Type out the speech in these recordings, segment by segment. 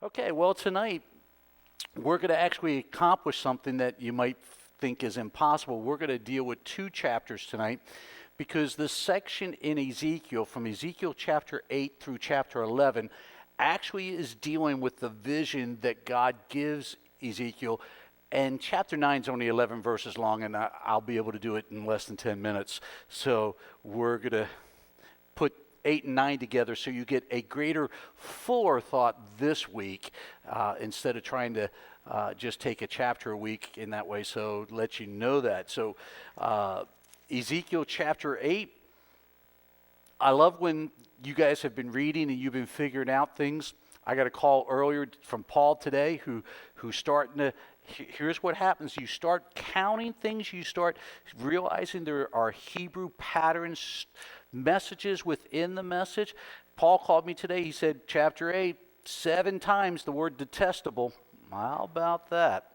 Okay, well, tonight we're going to actually accomplish something that you might think is impossible. We're going to deal with two chapters tonight because this section in Ezekiel, from Ezekiel chapter 8 through chapter 11, actually is dealing with the vision that God gives Ezekiel. And chapter 9 is only 11 verses long, and I'll be able to do it in less than 10 minutes. So we're going to put 8 and 9 together so you get a greater, fuller thought this week instead of trying to just take a chapter a week in that way. So let you know that. So Ezekiel chapter 8, I love when you guys have been reading and you've been figuring out things. I got a call earlier from Paul today who's starting to, here's what happens. You start counting things. You start realizing there are Hebrew patterns, messages within the message. Paul called me today. He said, chapter 8, 7 times the word detestable. How about that?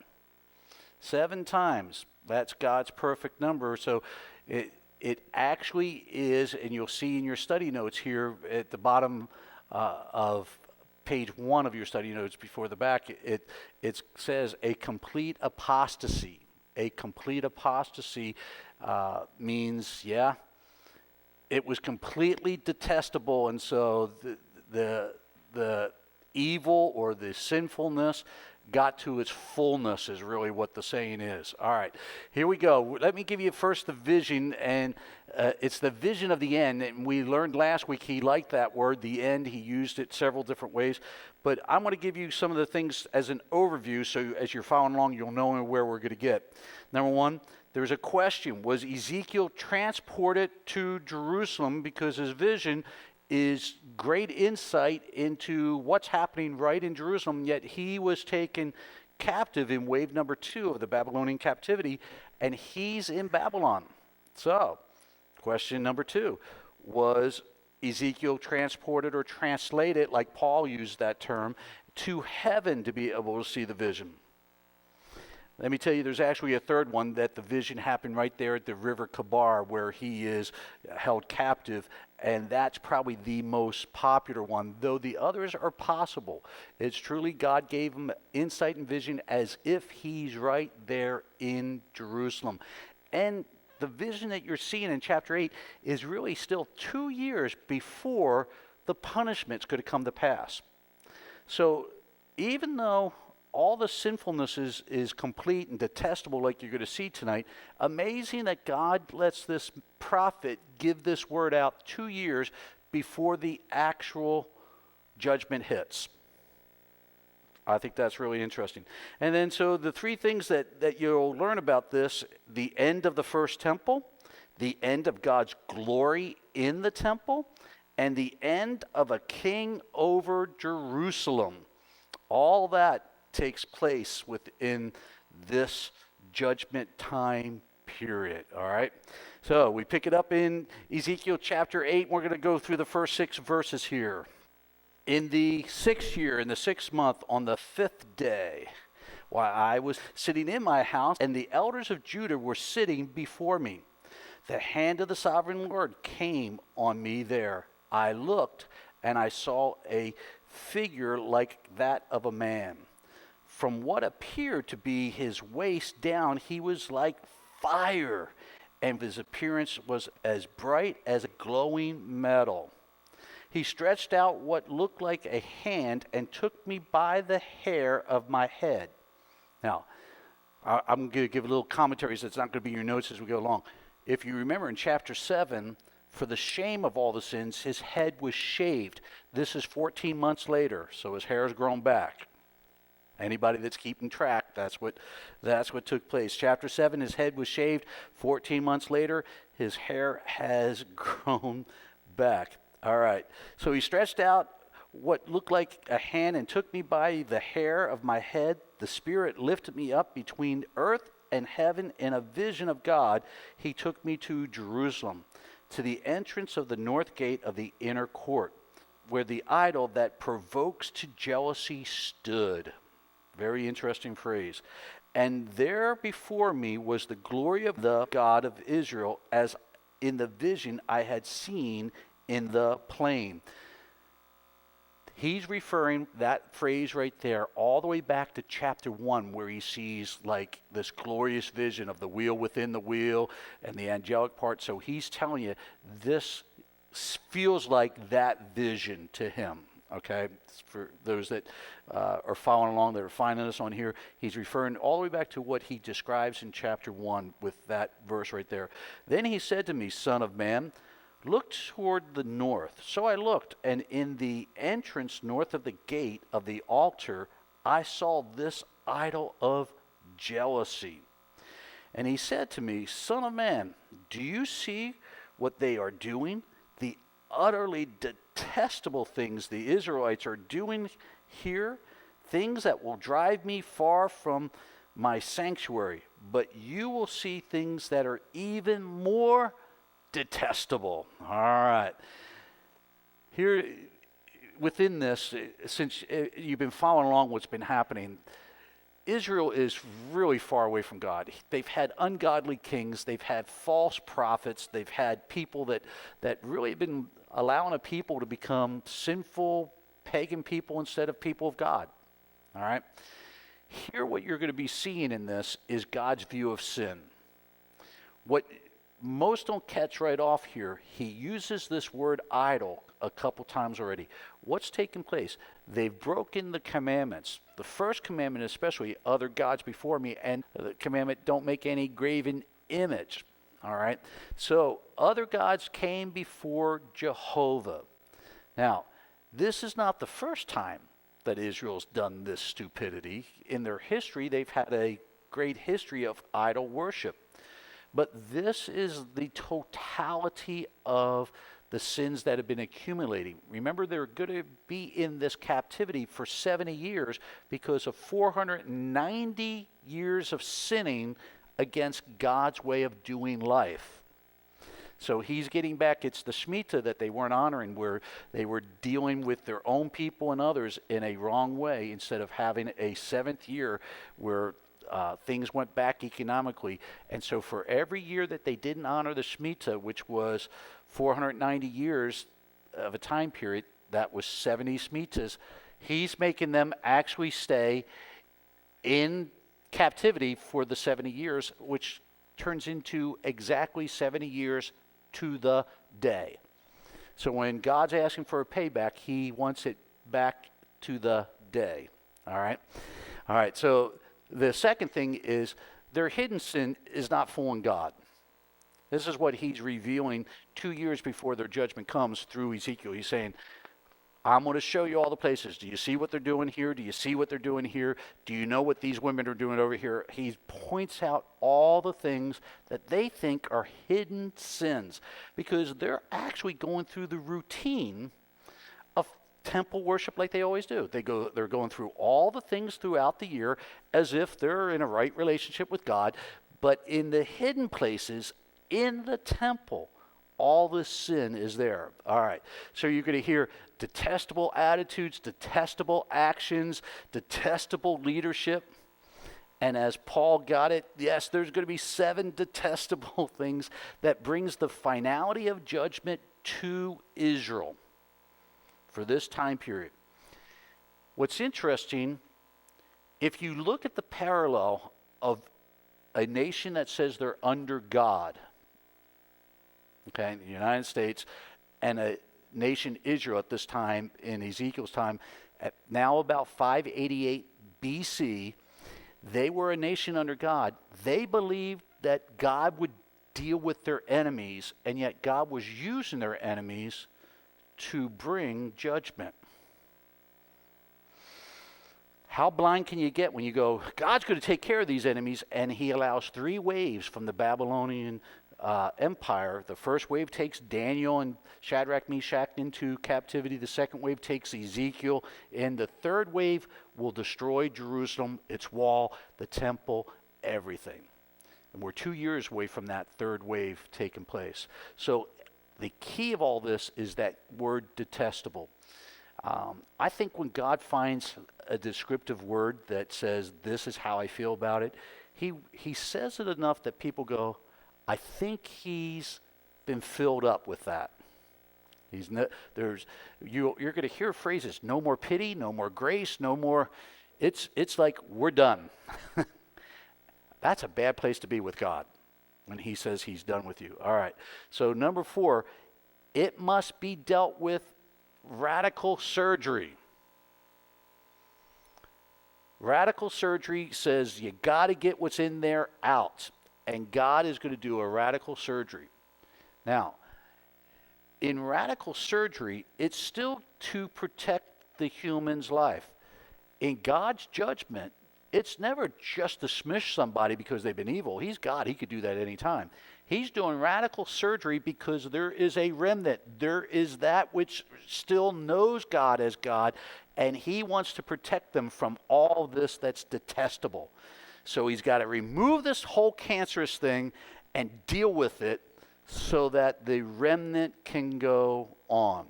7 times. That's God's perfect number. So it actually is, and you'll see in your study notes here at the bottom of page 1 of your study notes before the back, it says a complete apostasy. A complete apostasy means, it was completely detestable, and so the evil or the sinfulness got to its fullness is really what the saying is. All right, here we go. Let me give you first the vision, and it's the vision of the end. And we learned last week he liked that word, the end. He used it several different ways. But I'm going to give you some of the things as an overview, so as you're following along, you'll know where we're going to get. Number one, there's a question. Was Ezekiel transported to Jerusalem? Because his vision is great insight into what's happening right in Jerusalem, yet he was taken captive in wave number 2 of the Babylonian captivity, and he's in Babylon. So, question number 2, was Ezekiel transported or translated, like Paul used that term, to heaven to be able to see the vision? Let me tell you, there's actually a third one, that the vision happened right there at the river Kabar where he is held captive, and that's probably the most popular one, though the others are possible. It's truly God gave him insight and vision as if he's right there in Jerusalem. And the vision that you're seeing in chapter 8 is really still 2 years before the punishment's going to come to pass. So even though all the sinfulness is complete and detestable, like you're going to see tonight, amazing that God lets this prophet give this word out 2 years before the actual judgment hits. I think that's really interesting. And then so the 3 things that you'll learn about this: the end of the first temple, the end of God's glory in the temple, and the end of a king over Jerusalem. All that takes place within this judgment time period. All right, so we pick it up in Ezekiel chapter 8. We're going to go through the first 6 verses here. In the 6th year, in the 6th month, on the 5th day, while I was sitting in my house, and the elders of Judah were sitting before me, the hand of the sovereign Lord came on me there. I looked, and I saw a figure like that of a man. From what appeared to be his waist down, he was like fire, and his appearance was as bright as a glowing metal. He stretched out what looked like a hand and took me by the hair of my head. Now, I'm going to give a little commentary, so it's not going to be in your notes as we go along. If you remember in chapter 7, for the shame of all the sins, his head was shaved. This is 14 months later, so his hair has grown back. Anybody that's keeping track, that's what took place. Chapter 7, his head was shaved. 14 months later, his hair has grown back. All right. So he stretched out what looked like a hand and took me by the hair of my head. The Spirit lifted me up between earth and heaven in a vision of God. He took me to Jerusalem, to the entrance of the north gate of the inner court, where the idol that provokes to jealousy stood. Very interesting phrase. And there before me was the glory of the God of Israel, as in the vision I had seen in the plain. He's referring that phrase right there all the way back to chapter 1, where he sees like this glorious vision of the wheel within the wheel and the angelic part. So he's telling you this feels like that vision to him. Okay, for those that are following along, that are finding us on here, he's referring all the way back to what he describes in chapter 1 with that verse right there. Then he said to me, Son of man, look toward the north. So I looked, and in the entrance north of the gate of the altar, I saw this idol of jealousy. And he said to me, Son of man, do you see what they are doing? The utterly detestable things the Israelites are doing here, things that will drive me far from my sanctuary. But you will see things that are even more detestable. All right. Here, within this, since you've been following along what's been happening, Israel is really far away from God. They've had ungodly kings. They've had false prophets. They've had people that really have been allowing a people to become sinful, pagan people instead of people of God. All right? Here, what you're going to be seeing in this is God's view of sin. What most don't catch right off here, he uses this word idol a couple times already. What's taken place? They've broken the commandments. The first commandment especially, other gods before me, and the commandment, don't make any graven image. All right? So other gods came before Jehovah. Now, this is not the first time that Israel's done this stupidity. In their history, they've had a great history of idol worship. But this is the totality of the sins that have been accumulating. Remember, they're going to be in this captivity for 70 years because of 490 years of sinning against God's way of doing life. So he's getting back, it's the Shemitah that they weren't honoring, where they were dealing with their own people and others in a wrong way instead of having a 7th year where things went back economically. And so for every year that they didn't honor the Shemitah, which was 490 years of a time period, that was 70 Shemitahs, he's making them actually stay in captivity for the 70 years, which turns into exactly 70 years to the day. So when God's asking for a payback, he wants it back to the day. All right? All right, so the second thing is their hidden sin is not fooling God. This is what he's revealing 2 years before their judgment comes through Ezekiel. He's saying, I'm going to show you all the places. Do you see what they're doing here? Do you see what they're doing here? Do you know what these women are doing over here? He points out all the things that they think are hidden sins because they're actually going through the routine of temple worship like they always do. They're going through all the things throughout the year as if they're in a right relationship with God, but in the hidden places in the temple, all the sin is there. All right. So you're going to hear detestable attitudes, detestable actions, detestable leadership. And as Paul got it, yes, there's going to be 7 detestable things that brings the finality of judgment to Israel for this time period. What's interesting, if you look at the parallel of a nation that says they're under God, okay, the United States, and a nation, Israel, at this time, in Ezekiel's time, at now about 588 BC, they were a nation under God. They believed that God would deal with their enemies, and yet God was using their enemies to bring judgment. How blind can you get when you go, God's going to take care of these enemies, and he allows 3 waves from the Babylonian empire. The first wave takes Daniel and Shadrach, Meshach into captivity. The second wave takes Ezekiel. And the third wave will destroy Jerusalem, its wall, the temple, everything. And we're 2 years away from that third wave taking place. So the key of all this is that word detestable. I think when God finds a descriptive word that says, this is how I feel about it, he says it enough that people go, I think he's been filled up with that. You're going to hear phrases, no more pity, no more grace, no more. It's like we're done. That's a bad place to be with God when he says he's done with you. All right. So number 4, it must be dealt with radical surgery. Radical surgery says you got to get what's in there out. And God is going to do a radical surgery. Now, in radical surgery, it's still to protect the human's life. In God's judgment, it's never just to smish somebody because they've been evil. He's God. He could do that any time. He's doing radical surgery because there is a remnant. There is that which still knows God as God, and he wants to protect them from all this that's detestable. So he's got to remove this whole cancerous thing and deal with it so that the remnant can go on.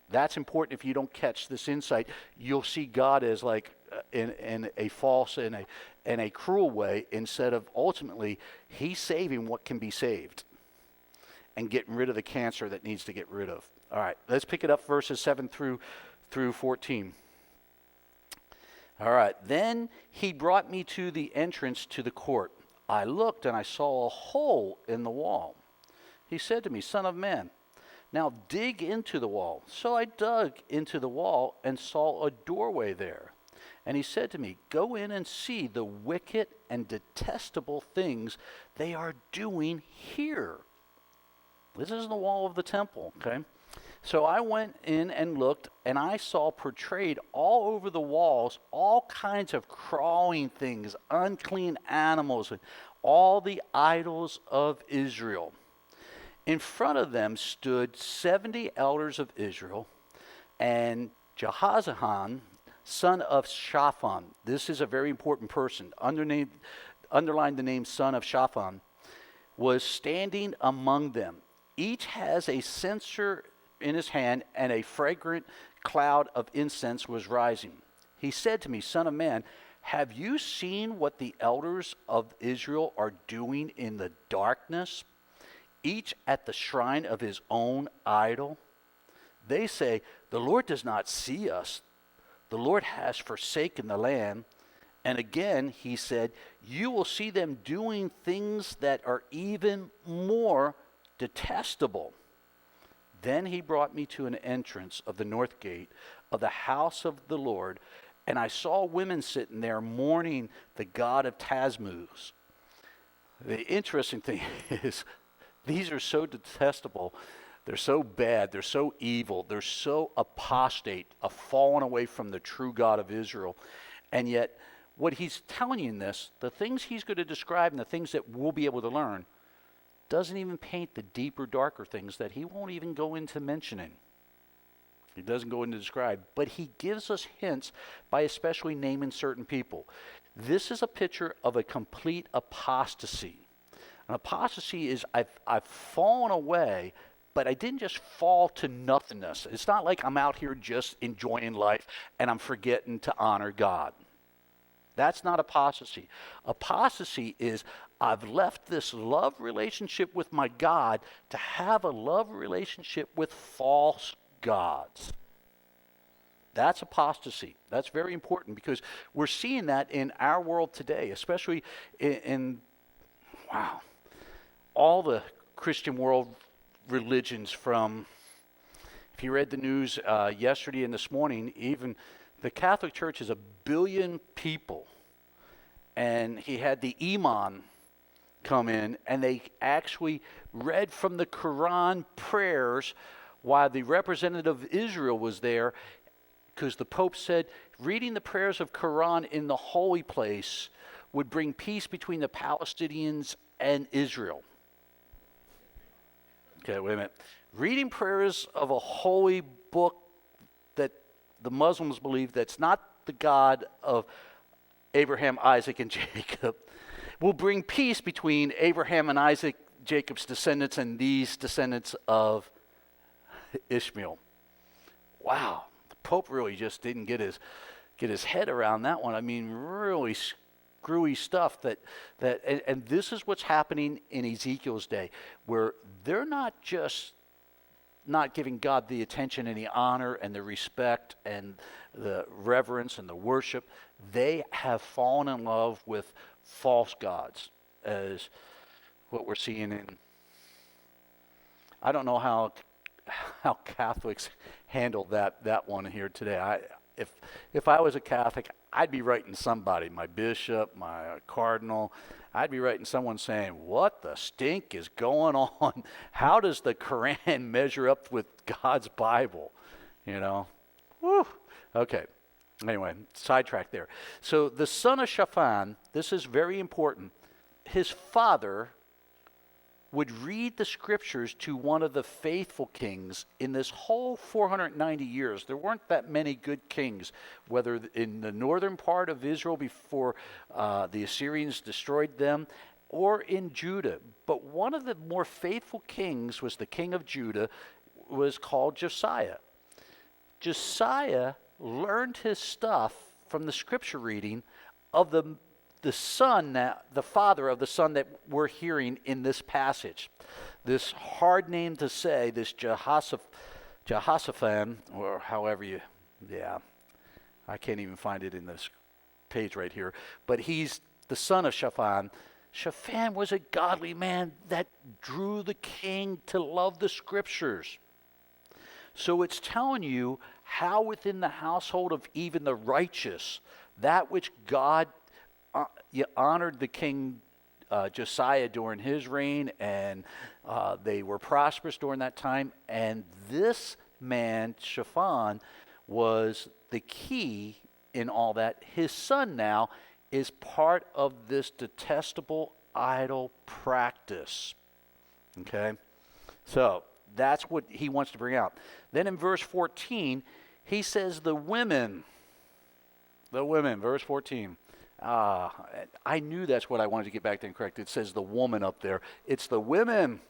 That's important. If you don't catch this insight, you'll see God as like in a false and a cruel way, instead of ultimately he's saving what can be saved and getting rid of the cancer that needs to get rid of. All right, let's pick it up verses 7 through 14. All right, then he brought me to the entrance to the court. I looked and I saw a hole in the wall. He said to me, Son of man, now dig into the wall. So I dug into the wall and saw a doorway there. And he said to me, Go in and see the wicked and detestable things they are doing here. This is the wall of the temple, okay? So I went in and looked, and I saw portrayed all over the walls all kinds of crawling things, unclean animals, and all the idols of Israel. In front of them stood 70 elders of Israel, and Jehozahan, son of Shaphan. This is a very important person. Underline the name son of Shaphan, was standing among them. Each has a censer in his hand, and a fragrant cloud of incense was rising. He said to me, Son of man, have you seen what the elders of Israel are doing in the darkness, each at the shrine of his own idol? They say, The Lord does not see us. The Lord has forsaken the land. And again, he said, You will see them doing things that are even more detestable. Then he brought me to an entrance of the north gate of the house of the Lord, and I saw women sitting there mourning the god of Tammuz. The interesting thing is, these are so detestable. They're so bad. They're so evil. They're so apostate, fallen away from the true God of Israel. And yet, what he's telling you in this, the things he's going to describe and the things that we'll be able to learn, doesn't even paint the deeper, darker things that he won't even go into mentioning. He doesn't go into describe, but he gives us hints by especially naming certain people. This is a picture of a complete apostasy. An apostasy is I've fallen away, but I didn't just fall to nothingness. It's not like I'm out here just enjoying life and I'm forgetting to honor God. That's not apostasy. Apostasy is I've left this love relationship with my God to have a love relationship with false gods. That's apostasy. That's very important because we're seeing that in our world today, especially in all the Christian world religions from, if you read the news yesterday and this morning, even the Catholic Church is 1 billion people. And he had the imam come in, and they actually read from the Quran prayers while the representative of Israel was there, because the Pope said reading the prayers of Quran in the holy place would bring peace between the Palestinians and Israel. Okay, wait a minute. Reading prayers of a holy book that the Muslims believe that's not the God of Abraham, Isaac, and Jacob will bring peace between Abraham and Isaac, Jacob's descendants, and these descendants of Ishmael. Wow, the Pope really just didn't get his head around that one. I mean, really screwy stuff. And this is what's happening in Ezekiel's day, where they're not just not giving God the attention and the honor and the respect and the reverence and the worship. They have fallen in love with false gods, as what we're seeing in. I don't know how Catholics handle that one here today. If I was a Catholic, I'd be writing somebody, my bishop, my cardinal. I'd be writing someone saying, what the stink is going on? How does the Quran measure up with God's Bible? You know? Whew. Okay. Anyway, sidetrack there. So the son of Shaphan, this is very important. His father would read the scriptures to one of the faithful kings in this whole 490 years. There weren't that many good kings, whether in the northern part of Israel before the Assyrians destroyed them, or in Judah. But one of the more faithful kings was the king of Judah, was called Josiah. Josiah learned his stuff from the scripture reading of the son, the father of the son that we're hearing in this passage. This hard name to say, this Jehoshaphat, or however I can't even find it in this page right here, but he's the son of Shaphan. Shaphan was a godly man that drew the king to love the scriptures. So it's telling you how within the household of even the righteous, that which God honored the king Josiah during his reign, and they were prosperous during that time. And this man, Shaphan, was the key in all that. His son now is part of this detestable idol practice. Okay? So that's what he wants to bring out. Then in verse 14, he says the women, verse 14. I knew that's what I wanted to get back to and correct. It says the woman up there. It's the women.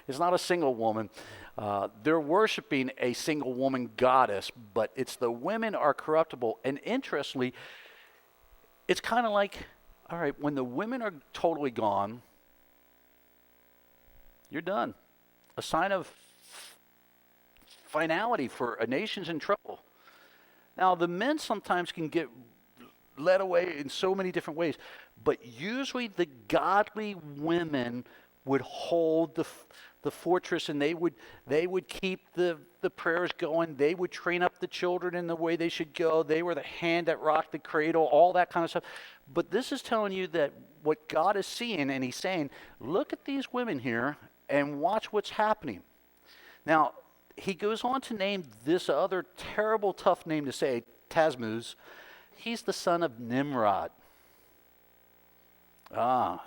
It's not a single woman. They're worshiping a single woman goddess, but it's the women are corruptible. And interestingly, it's kind of like, all right, when the women are totally gone, you're done. A sign of finality for a nation's in trouble. Now, the men sometimes can get led away in so many different ways, but usually the godly women would hold the fortress, and they would keep the prayers going. They would train up the children in the way they should go. They were the hand that rocked the cradle, all that kind of stuff. But this is telling you that what God is seeing, and he's saying, look at these women here and watch what's happening. Now, he goes on to name this other terrible, tough name to say, Tammuz. He's the son of Nimrod.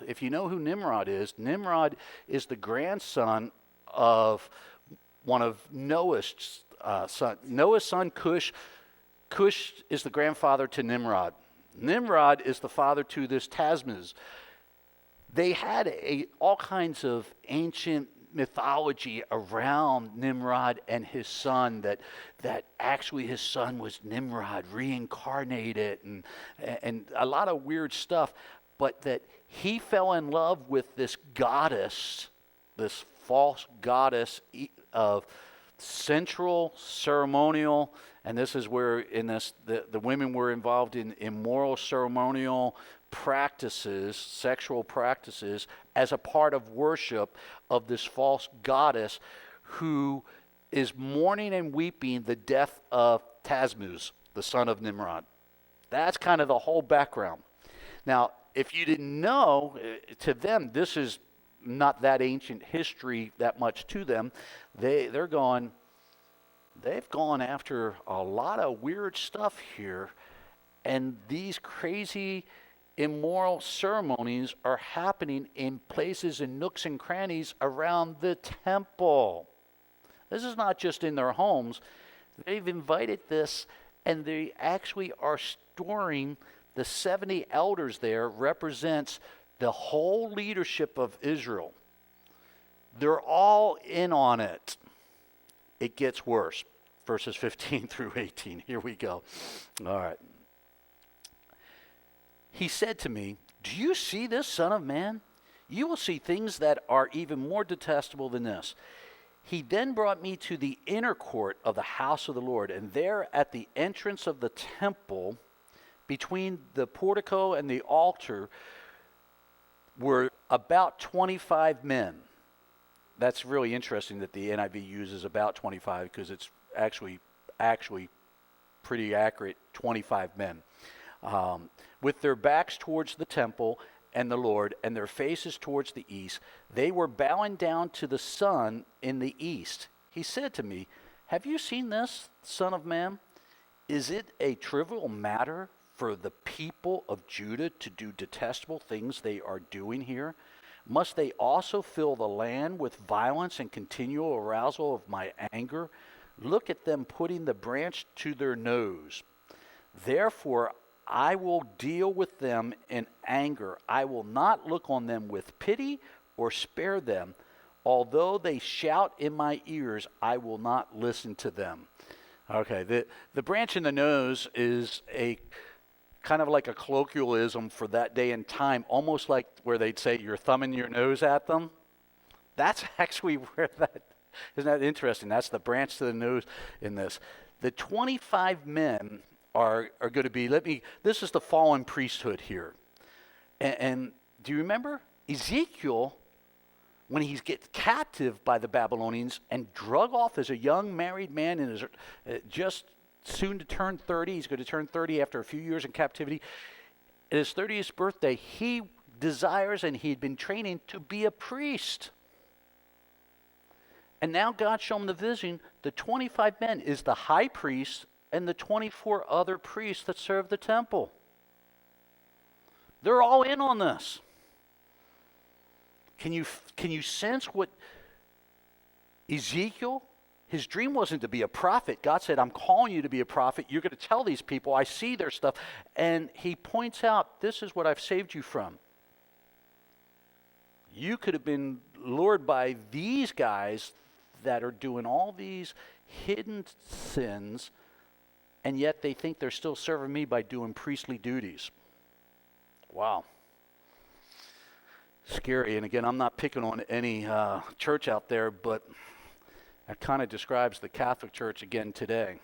If you know who Nimrod is the grandson of one of Noah's son. Noah's son, Cush. Cush is the grandfather to Nimrod. Nimrod is the father to this Tammuz. They had all kinds of ancient mythology around Nimrod and his son, that actually his son was Nimrod reincarnated, and a lot of weird stuff, but that he fell in love with this goddess, this false goddess of sensual, ceremonial, and this is where in this the women were involved in immoral ceremonial practices, sexual practices, as a part of worship of this false goddess who is mourning and weeping the death of Tammuz, the son of Nimrod. That's kind of the whole background. Now, if you didn't know, to them, this is not that ancient history that much to them. They've gone after a lot of weird stuff here, and these crazy immoral ceremonies are happening in places and nooks and crannies around the temple. This is not just in their homes. They've invited this, and they actually are storing the 70 elders there represents the whole leadership of Israel. They're all in on it. It gets worse. Verses 15 through 18. Here we go. All right. He said to me, "Do you see this, son of man? You will see things that are even more detestable than this." He then brought me to the inner court of the house of the Lord, and there at the entrance of the temple, between the portico and the altar, were about 25 men. That's really interesting that the NIV uses about 25 because it's actually pretty accurate, 25 men. With their backs towards the temple and the Lord, and their faces towards the east, they were bowing down to the sun in the east. He said to me, "Have you seen this, Son of Man? Is it a trivial matter for the people of Judah to do detestable things they are doing here? Must they also fill the land with violence and continual arousal of my anger? Look at them putting the branch to their nose. Therefore, I will deal with them in anger. I will not look on them with pity or spare them. Although they shout in my ears, I will not listen to them." Okay, the branch in the nose is a kind of like a colloquialism for that day and time, almost like where they'd say you're thumbing your nose at them. That's actually where that, isn't that interesting? That's the branch to the nose in this. The 25 men are going to be, this is the fallen priesthood here. And do you remember Ezekiel, when he gets captive by the Babylonians and drug off as a young married man and is just soon to turn 30, he's going to turn 30 after a few years in captivity. At his 30th birthday, he desires, and he'd been training to be a priest. And now God showed him the vision. The 25 men is the high priest and the 24 other priests that serve the temple. They're all in on this. Can you sense what Ezekiel, his dream wasn't to be a prophet. God said, "I'm calling you to be a prophet. You're going to tell these people, I see their stuff." And he points out, this is what I've saved you from. You could have been lured by these guys that are doing all these hidden sins, and yet they think they're still serving me by doing priestly duties. Wow. Scary. And again, I'm not picking on any church out there, but that kind of describes the Catholic Church again today,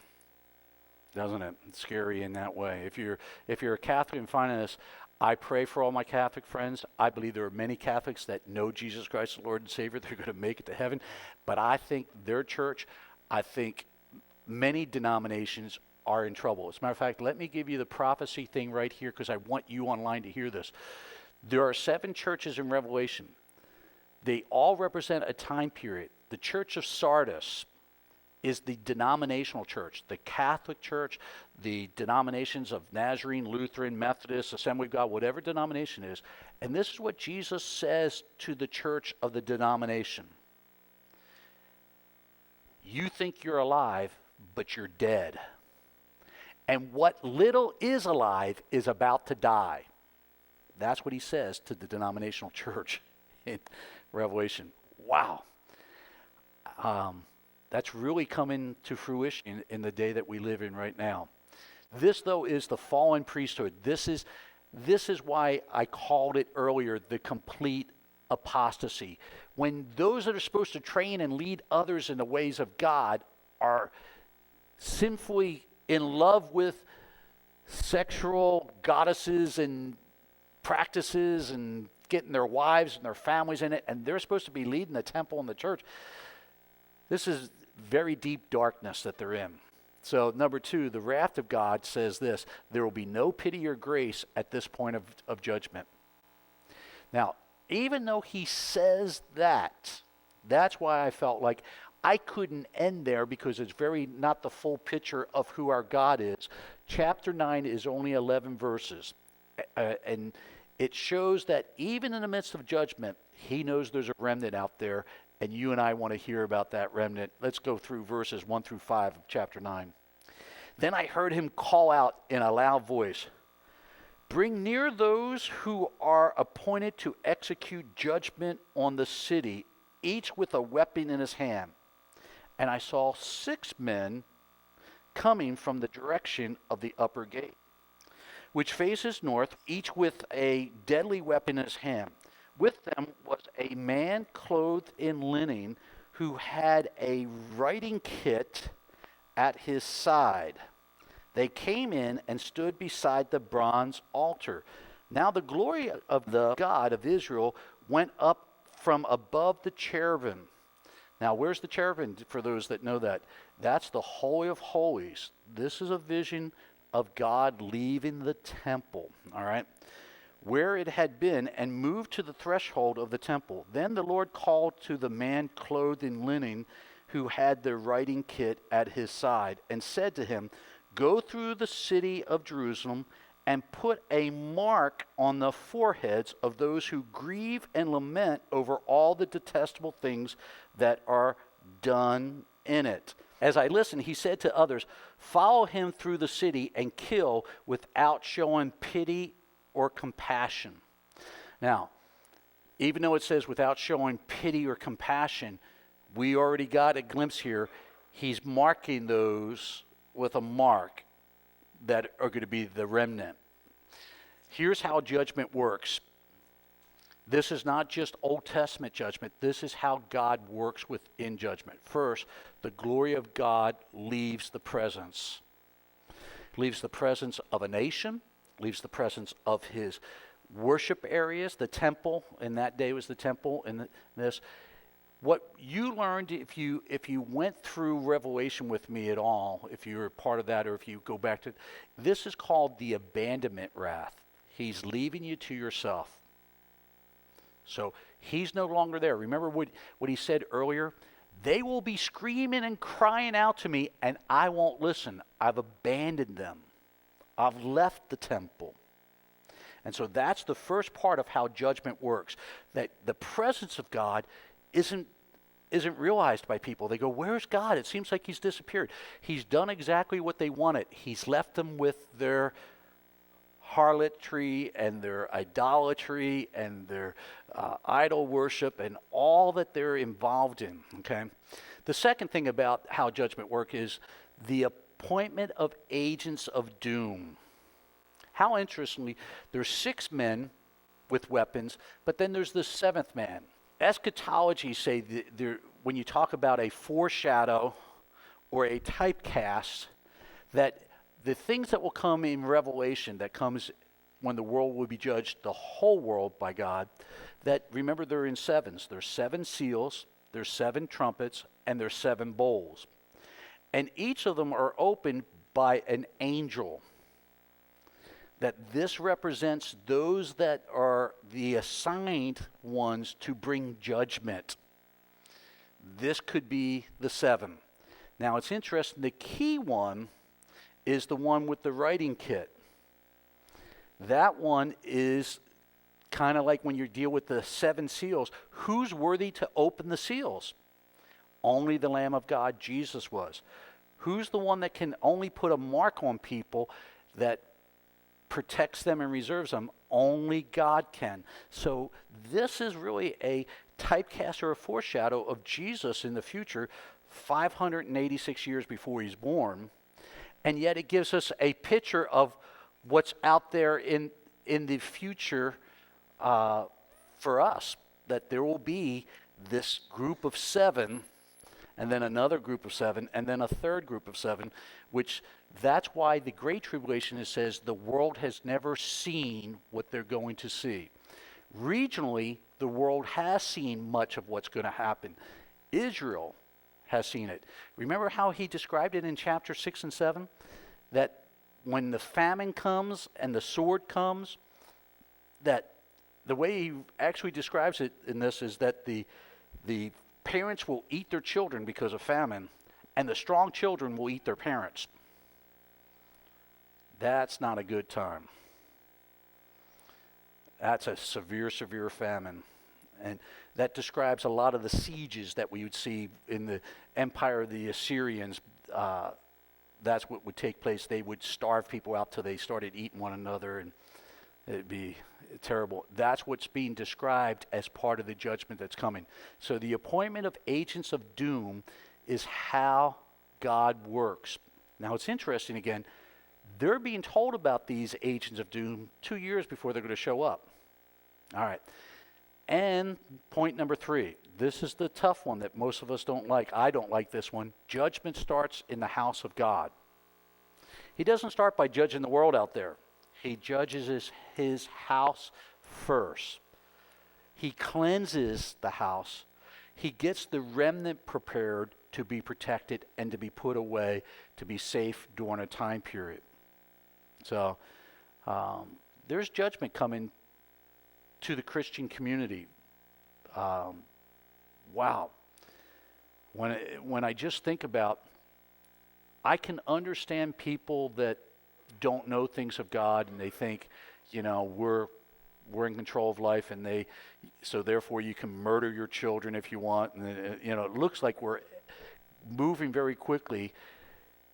doesn't it? It's scary in that way. If you're a Catholic and finding this, I pray for all my Catholic friends. I believe there are many Catholics that know Jesus Christ, the Lord and Savior. They're going to make it to heaven. But I think their church, I think many denominations are in trouble. As a matter of fact, let me give you the prophecy thing right here because I want you online to hear this. There are 7 churches in Revelation. They all represent a time period. The Church of Sardis is the denominational church, the Catholic Church, the denominations of Nazarene, Lutheran, Methodist, Assembly of God, whatever denomination is. And this is what Jesus says to the church of the denomination. You think you're alive, but you're dead. And what little is alive is about to die. That's what he says to the denominational church in Revelation. Wow. That's really coming to fruition in the day that we live in right now. This, though, is the fallen priesthood. This is why I called it earlier the complete apostasy. When those that are supposed to train and lead others in the ways of God are sinfully in love with sexual goddesses and practices and getting their wives and their families in it, and they're supposed to be leading the temple and the church. This is very deep darkness that they're in. So number 2, the wrath of God says this: there will be no pity or grace at this point of judgment. Now, even though he says that, that's why I felt like I couldn't end there because it's very not the full picture of who our God is. Chapter 9 is only 11 verses. And it shows that even in the midst of judgment, he knows there's a remnant out there, and you and I want to hear about that remnant. Let's go through verses 1 through 5 of chapter 9. Then I heard him call out in a loud voice, "Bring near those who are appointed to execute judgment on the city, each with a weapon in his hand." And I saw 6 men coming from the direction of the upper gate, which faces north, each with a deadly weapon in his hand. With them was a man clothed in linen, who had a writing kit at his side. They came in and stood beside the bronze altar. Now the glory of the God of Israel went up from above the cherubim. Now where's the cherubim, for those that know that? That's the Holy of Holies. This is a vision of God leaving the temple, all right, where it had been, and moved to the threshold of the temple. Then the Lord called to the man clothed in linen who had the writing kit at his side, and said to him, "Go through the city of Jerusalem and put a mark on the foreheads of those who grieve and lament over all the detestable things that are done in it." As I listened, he said to others, "Follow him through the city and kill without showing pity or compassion." Now, even though it says without showing pity or compassion, we already got a glimpse here. He's marking those with a mark that are going to be the remnant. Here's how judgment works. This is not just Old Testament judgment. This is how God works within judgment. First, the glory of God leaves the presence. Leaves the presence of a nation, leaves the presence of his worship areas. The temple, in that day was the temple, and this. What you learned, if you went through Revelation with me at all, if you're a part of that, or if you go back to, this is called the abandonment wrath. He's leaving you to yourself. So he's no longer there. Remember what he said earlier? They will be screaming and crying out to me, and I won't listen. I've abandoned them. I've left the temple. And so that's the first part of how judgment works, that the presence of God isn't realized by people. They go, "Where's God? It seems like he's disappeared." He's done exactly what they wanted. He's left them with their harlotry and their idolatry and their idol worship and all that they're involved in, okay? The second thing about how judgment works is the appointment of agents of doom. How interestingly, there's 6 men with weapons, but then there's the 7th man. Eschatology say when you talk about a foreshadow or a typecast, that the things that will come in Revelation, that comes when the world will be judged, the whole world by God, that remember they're in sevens. There's 7 seals, there's 7 trumpets, and there's 7 bowls. And each of them are opened by an angel. That this represents those that are the assigned ones to bring judgment. This could be the 7. Now it's interesting, the key one is the one with the writing kit. That one is kind of like when you deal with the 7 seals. Who's worthy to open the seals? Only the Lamb of God, Jesus, was. Who's the one that can only put a mark on people that protects them and reserves them? Only God can. So this is really a typecast or a foreshadow of Jesus in the future, 586 years before he's born. And yet it gives us a picture of what's out there in the future for us, that there will be this group of 7, and then another group of 7, and then a third group of 7, which that's why the Great Tribulation, it says the world has never seen what they're going to see. Regionally, the world has seen much of what's going to happen. Israel has seen it. Remember how he described it in chapter 6 and 7? That when the famine comes and the sword comes, that the way he actually describes it in this is that the parents will eat their children because of famine, and the strong children will eat their parents. That's not a good time. That's a severe, severe famine. And that describes a lot of the sieges that we would see in the empire of the Assyrians. That's what would take place. They would starve people out till they started eating one another, and it'd be terrible. That's what's being described as part of the judgment that's coming. So the appointment of agents of doom is how God works. Now it's interesting again, they're being told about these agents of doom 2 years before they're going to show up. All right. And point number 3, this is the tough one that most of us don't like. I don't like this one. Judgment starts in the house of God. He doesn't start by judging the world out there. He judges his house first. He cleanses the house. He gets the remnant prepared to be protected and to be put away to be safe during a time period. So there's judgment coming to the Christian community. Wow. When I just think about, I can understand people that don't know things of God and they think, we're in control of life, and so therefore you can murder your children if you want. And it looks like we're moving very quickly.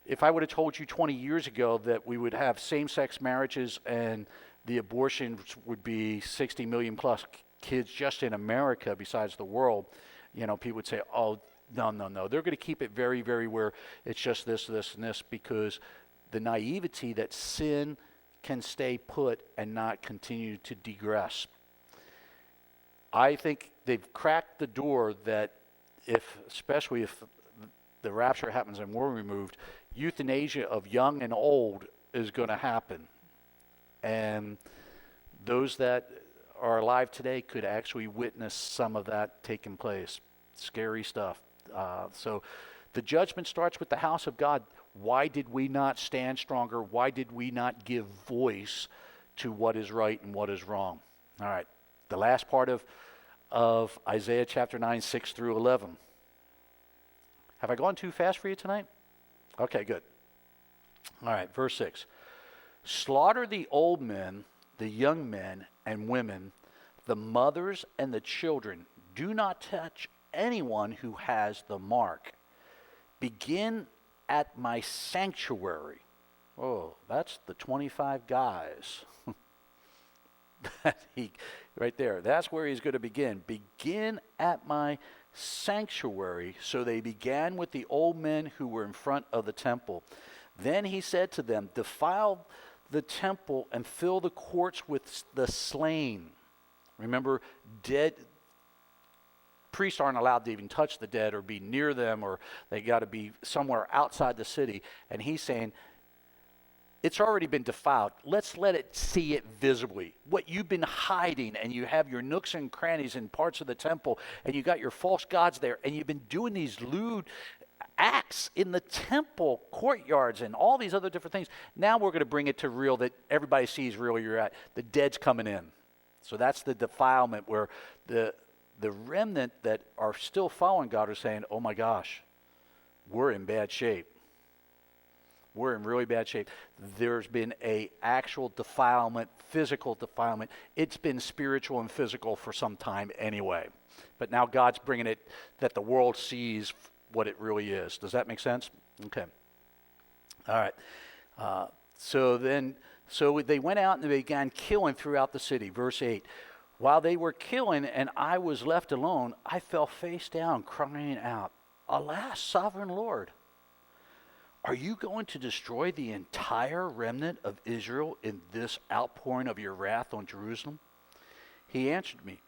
If I would have told you 20 years ago that we would have same-sex marriages and the abortions would be 60 million plus kids just in America besides the world, people would say, oh, no. They're going to keep it very, very where it's just this, this, and this, because the naivety that sin can stay put and not continue to digress. I think they've cracked the door that especially if the rapture happens and we're removed, euthanasia of young and old is going to happen. And those that are alive today could actually witness some of that taking place. Scary stuff. So the judgment starts with the house of God. Why did we not stand stronger? Why did we not give voice to what is right and what is wrong? All right. The last part of Isaiah chapter 9, 6 through 11. Have I gone too fast for you tonight? Okay, good. All right, verse 6. Slaughter the old men, the young men and women, the mothers and the children. Do not touch anyone who has the mark. Begin at my sanctuary. Oh, that's the 25 guys. Right there. That's where he's going to begin. Begin at my sanctuary. So they began with the old men who were in front of the temple. Then he said to them, defile the temple and fill the courts with the slain. Remember, dead priests aren't allowed to even touch the dead or be near them, or they got to be somewhere outside the city. And he's saying, it's already been defiled. Let's let it see it visibly. What you've been hiding, and you have your nooks and crannies in parts of the temple, and you got your false gods there, and you've been doing these lewd acts in the temple courtyards and all these other different things. Now we're going to bring it to real, that everybody sees real you're at. The dead's coming in. So that's the defilement, where the remnant that are still following God are saying, oh my gosh, we're in bad shape. We're in really bad shape. There's been a actual defilement, physical defilement. It's been spiritual and physical for some time anyway. But now God's bringing it that the world sees what it really is. Does that make sense? Okay. All right. So they went out and they began killing throughout the city. Verse 8. While they were killing and I was left alone, I fell face down, crying out, alas, sovereign Lord, are you going to destroy the entire remnant of Israel in this outpouring of your wrath on Jerusalem? He answered me,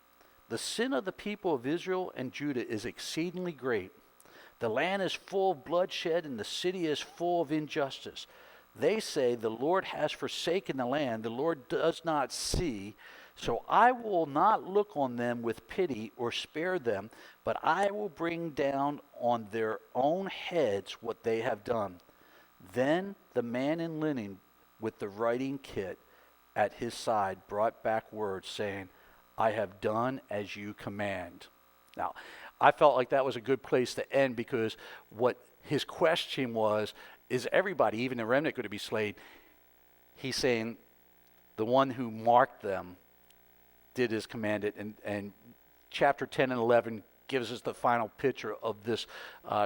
the sin of the people of Israel and Judah is exceedingly great. The land is full of bloodshed and the city is full of injustice. They say the Lord has forsaken the land, the Lord does not see. So I will not look on them with pity or spare them, but I will bring down on their own heads what they have done. Then the man in linen with the writing kit at his side brought back word saying, I have done as you command. Now, I felt like that was a good place to end, because what his question was, is everybody, even the remnant, going to be slain? He's saying the one who marked them did as commanded, and chapter 10 and 11 gives us the final picture of this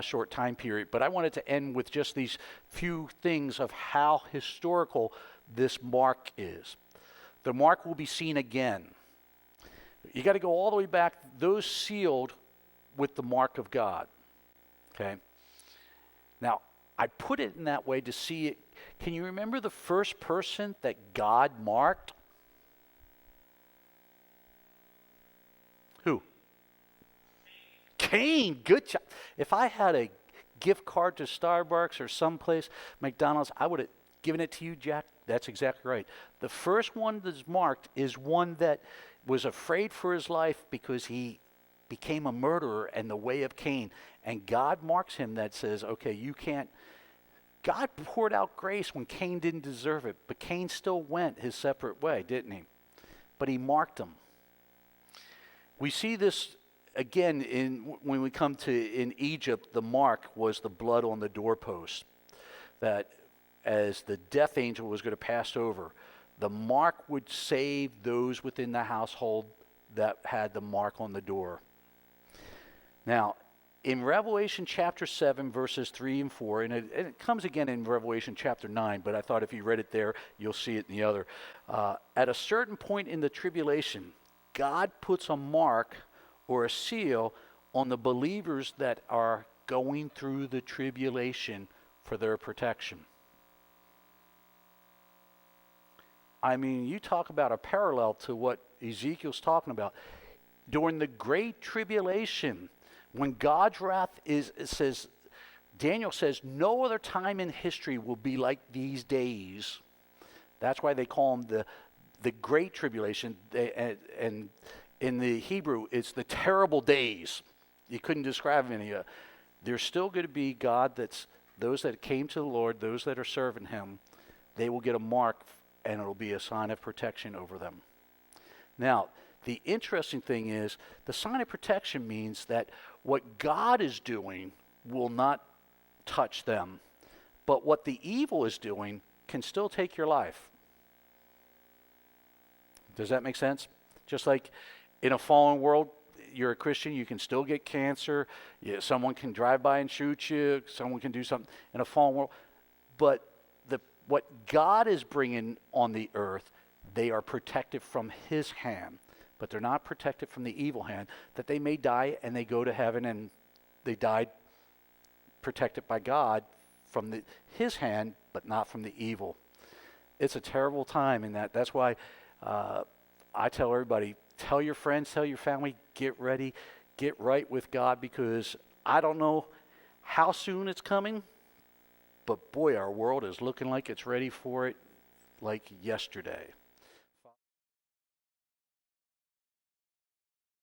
short time period. But I wanted to end with just these few things of how historical this mark is. The mark will be seen again. You got to go all the way back, those sealed with the mark of God. Okay? Now, I put it in that way to see it. Can you remember the first person that God marked? Who? Cain, good job. If I had a gift card to Starbucks or someplace, McDonald's, I would have given it to you, Jack. That's exactly right. The first one that's marked is one that was afraid for his life because he became a murderer and the way of Cain. And God marks him that says, okay, you can't. God poured out grace when Cain didn't deserve it, but Cain still went his separate way, didn't he? But he marked him. We see this again when we come to in Egypt. The mark was the blood on the doorpost, that as the death angel was going to pass over, the mark would save those within the household that had the mark on the door. Now, in Revelation chapter 7, verses 3 and 4, and it comes again in Revelation chapter 9, but I thought if you read it there, you'll see it in the other. At a certain point in the tribulation, God puts a mark or a seal on the believers that are going through the tribulation for their protection. I mean, you talk about a parallel to what Ezekiel's talking about. During the great tribulation, when God's wrath Daniel says, no other time in history will be like these days. That's why they call them the great tribulation. And in the Hebrew, it's the terrible days. You couldn't describe any of it. There's still going to be God that's, those that came to the Lord, those that are serving him, they will get a mark and it'll be a sign of protection over them. Now, the interesting thing is, the sign of protection means that what God is doing will not touch them, but what the evil is doing can still take your life. Does that make sense? Just like in a fallen world, you're a Christian, you can still get cancer, someone can drive by and shoot you, someone can do something in a fallen world, but what God is bringing on the earth, they are protected from his hand. But they're not protected from the evil hand, that they may die and they go to heaven and they died protected by God from his hand, but not from the evil. It's a terrible time in that. That's why I tell everybody, tell your friends, tell your family, get ready, get right with God, because I don't know how soon it's coming, but boy, our world is looking like it's ready for it like yesterday.